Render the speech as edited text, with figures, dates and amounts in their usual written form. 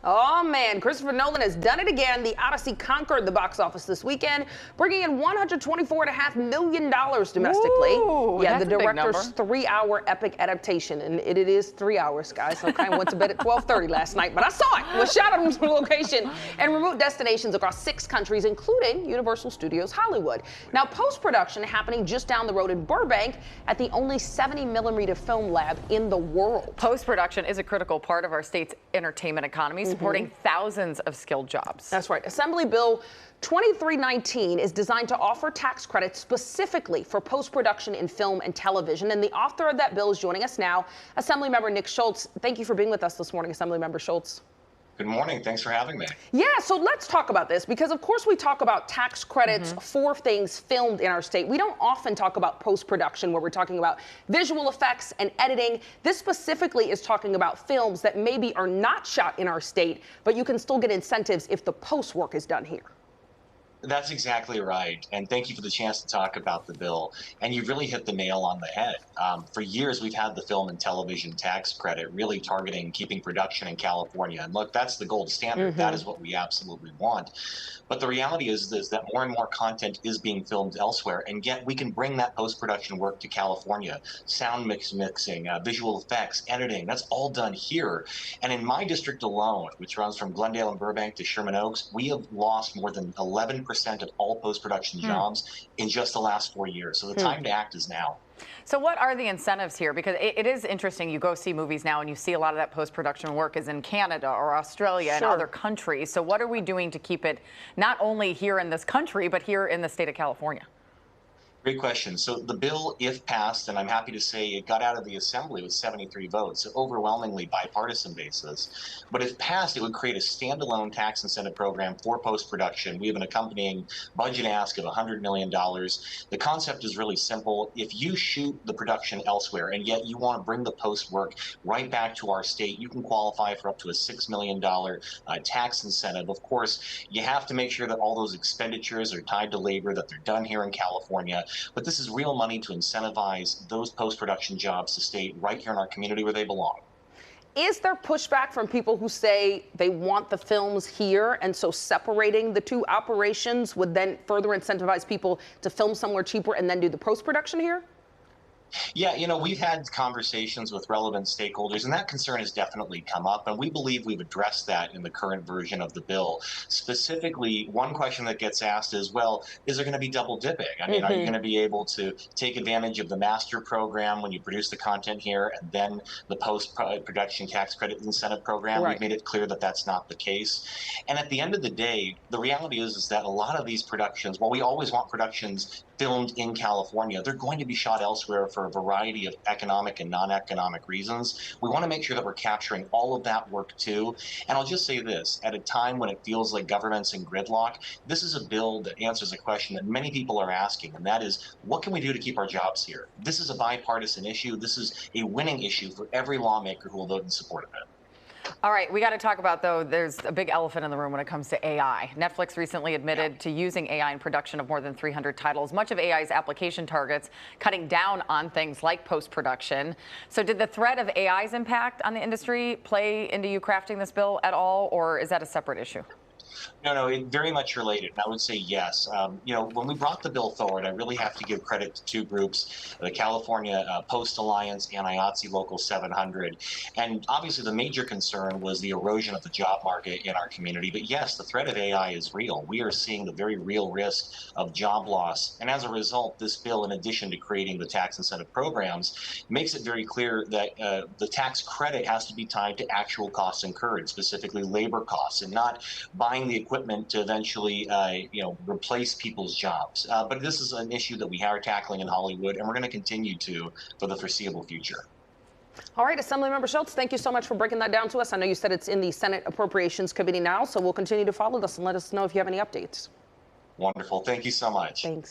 Oh man, Christopher Nolan has done it again. The Odyssey conquered the box office this weekend, bringing in $124.5 million domestically. Ooh, yeah, that's the a big director's number. 3-hour epic adaptation, and it is 3 hours, guys. So I kind of went to bed at 12:30 last night, but I saw it. It was shot on location and remote destinations across 6 countries, including Universal Studios Hollywood. Now, post-production happening just down the road in Burbank at the only 70mm film lab in the world. Post-production is a critical part of our state's entertainment economy, supporting thousands of skilled jobs. That's right. Assembly Bill 2319 is designed to offer tax credits specifically for post-production in film and television. And the author of that bill is joining us now, Assemblymember Nick Schultz. Thank you for being with us this morning, Assemblymember Schultz. Good morning. Thanks for having me. Yeah, so let's talk about this because, of course, we talk about tax credits for things filmed in our state. We don't often talk about post-production where we're talking about visual effects and editing. This specifically is talking about films that maybe are not shot in our state, but you can still get incentives if the post work is done here. That's exactly right. And thank you for the chance to talk about the bill. And you really hit the nail on the head. For years, we've had the film and television tax credit really targeting keeping production in California. And look, that's the gold standard. That is what we absolutely want. But the reality is that more and more content is being filmed elsewhere. And yet we can bring that post-production work to California. Sound mixing, visual effects, editing, that's all done here. And in my district alone, which runs from Glendale and Burbank to Sherman Oaks, we have lost more than 11% of all post-production jobs in just the last 4 years. So the time to act is now. So what are the incentives here? Because it is interesting. You go see movies now and you see a lot of that post-production work is in Canada or Australia and other countries. So what are we doing to keep it not only here in this country, but here in the state of California? Great question. So the bill, if passed, and I'm happy to say it got out of the Assembly with 73 votes, so overwhelmingly bipartisan basis. But if passed, it would create a standalone tax incentive program for post-production. We have an accompanying budget ask of $100 million. The concept is really simple. If you shoot the production elsewhere and yet you want to bring the post work right back to our state, you can qualify for up to a $6 million tax incentive. Of course, you have to make sure that all those expenditures are tied to labor, that they're done here in California. But this is real money to incentivize those post-production jobs to stay right here in our community where they belong. Is there pushback from people who say they want the films here, and so separating the two operations would then further incentivize people to film somewhere cheaper and then do the post-production here? Yeah, you know, we've had conversations with relevant stakeholders, and that concern has definitely come up, and we believe we've addressed that in the current version of the bill. Specifically, one question that gets asked is, well, is there going to be double dipping? I mean, are you going to be able to take advantage of the master program when you produce the content here and then the post-production tax credit incentive program? We've made it clear that that's not the case. And at the end of the day, the reality is that a lot of these productions, while we always want productions filmed in California, they're going to be shot elsewhere for a variety of economic and non-economic reasons. We want to make sure that we're capturing all of that work too. And I'll just say this, at a time when it feels like government's in gridlock, this is a bill that answers a question that many people are asking, and that is, what can we do to keep our jobs here? This is a bipartisan issue. This is a winning issue for every lawmaker who will vote in support of it. All right, we got to talk about, though, there's a big elephant in the room when it comes to AI. Netflix recently admitted to using AI in production of more than 300 titles. Much of AI's application targets cutting down on things like post-production. So did the threat of AI's impact on the industry play into you crafting this bill at all, or is that a separate issue? No, it very much related. And I would say yes. You know, when we brought the bill forward, I really have to give credit to two groups, the California Post Alliance and IATSE Local 700. And obviously the major concern was the erosion of the job market in our community. But yes, the threat of AI is real. We are seeing the very real risk of job loss. And as a result, this bill, in addition to creating the tax incentive programs, makes it very clear that the tax credit has to be tied to actual costs incurred, specifically labor costs, and not buying the equipment to eventually, replace people's jobs. But this is an issue that we are tackling in Hollywood, and we're going to continue to for the foreseeable future. All right, Assemblymember Schultz, thank you so much for breaking that down to us. I know you said it's in the Senate Appropriations Committee now, so we'll continue to follow this and let us know if you have any updates. Wonderful. Thank you so much. Thanks.